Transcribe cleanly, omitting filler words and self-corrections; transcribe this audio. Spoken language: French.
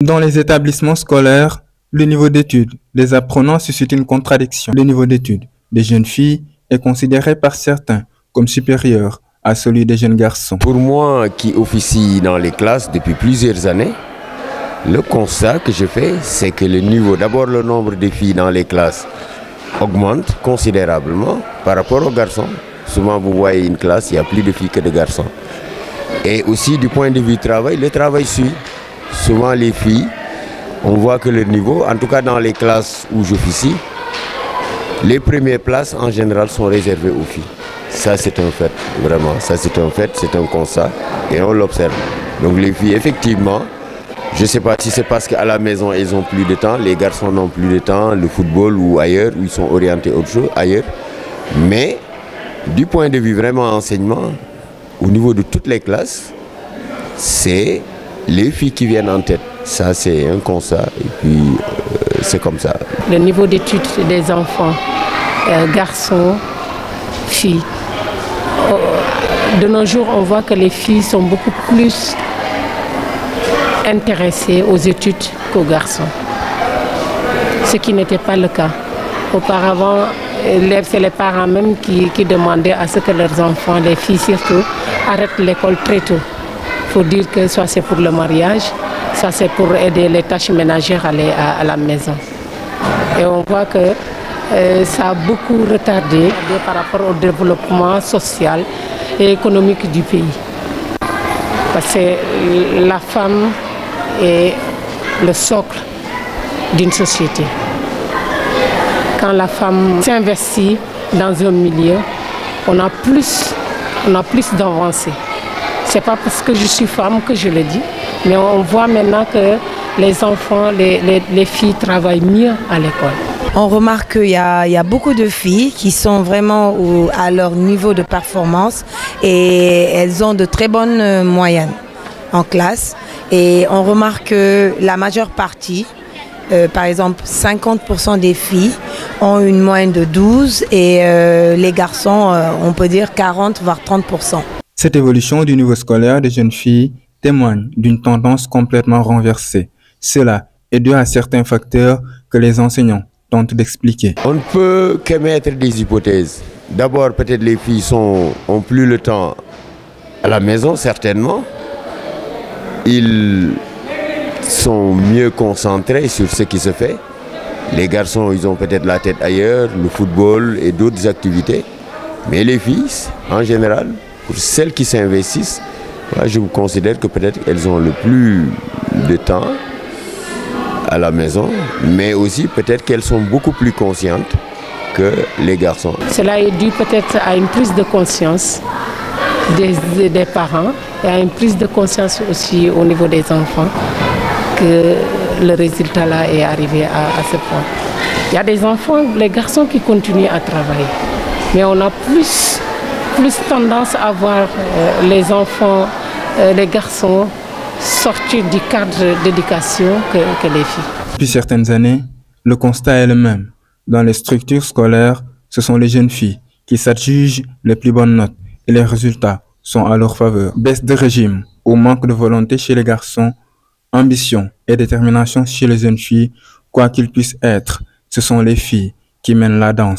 Dans les établissements scolaires, le niveau d'études des apprenants suscite une contradiction. Le niveau d'études des jeunes filles est considéré par certains comme supérieur à celui des jeunes garçons. Pour moi qui officie dans les classes depuis plusieurs années, le constat que je fais, c'est que le niveau, d'abord le nombre de filles dans les classes augmente considérablement par rapport aux garçons. Souvent vous voyez une classe, il y a plus de filles que de garçons. Et aussi du point de vue travail, le travail suit. Souvent les filles, on voit que le niveau, en tout cas dans les classes où j'officie, les premières places en général sont réservées aux filles. Ça c'est un fait, vraiment, ça c'est un fait, c'est un constat et on l'observe. Donc les filles, effectivement, je ne sais pas si c'est parce qu'à la maison ils ont plus de temps, les garçons n'ont plus de temps, le football ou ailleurs, où ils sont orientés autre chose, ailleurs. Mais du point de vue vraiment enseignement, au niveau de toutes les classes, c'est les filles qui viennent en tête. Ça c'est un constat et puis c'est comme ça. Le niveau d'études des enfants, garçons, filles. De nos jours, on voit que les filles sont beaucoup plus intéressées aux études qu'aux garçons. Ce qui n'était pas le cas. Auparavant, c'est les parents même qui demandaient à ce que leurs enfants, les filles surtout, arrêtent l'école très tôt. Il faut dire que soit c'est pour le mariage, soit c'est pour aider les tâches ménagères à la maison. Et on voit que ça a beaucoup retardé par rapport au développement social et économique du pays. Parce que la femme est le socle d'une société. Quand la femme s'investit dans un milieu, on a plus d'avancées. Ce n'est pas parce que je suis femme que je le dis, mais on voit maintenant que les enfants, les filles travaillent mieux à l'école. On remarque qu'il y a beaucoup de filles qui sont vraiment à leur niveau de performance et elles ont de très bonnes moyennes en classe. Et on remarque que la majeure partie, par exemple 50% des filles ont une moyenne de 12 et les garçons, on peut dire 40 voire 30%. Cette évolution du niveau scolaire des jeunes filles témoigne d'une tendance complètement renversée. Cela est dû à certains facteurs que les enseignants tentent d'expliquer. On ne peut qu'émettre des hypothèses. D'abord, peut-être les filles ont plus le temps à la maison, certainement. Ils sont mieux concentrés sur ce qui se fait. Les garçons, ils ont peut-être la tête ailleurs, le football et d'autres activités. Mais les filles, en général, pour celles qui s'investissent, je vous considère que peut-être elles ont le plus de temps à la maison, mais aussi peut-être qu'elles sont beaucoup plus conscientes que les garçons. Cela est dû peut-être à une prise de conscience des parents et à une prise de conscience aussi au niveau des enfants que le résultat là est arrivé à ce point. Il y a des enfants, les garçons qui continuent à travailler, mais on a plus tendance à voir les enfants, les garçons sortir du cadre d'éducation que les filles. Depuis certaines années, le constat est le même. Dans les structures scolaires, ce sont les jeunes filles qui s'adjugent les plus bonnes notes et les résultats sont à leur faveur. Baisse de régime ou manque de volonté chez les garçons, ambition et détermination chez les jeunes filles, quoi qu'il puisse être, ce sont les filles qui mènent la danse.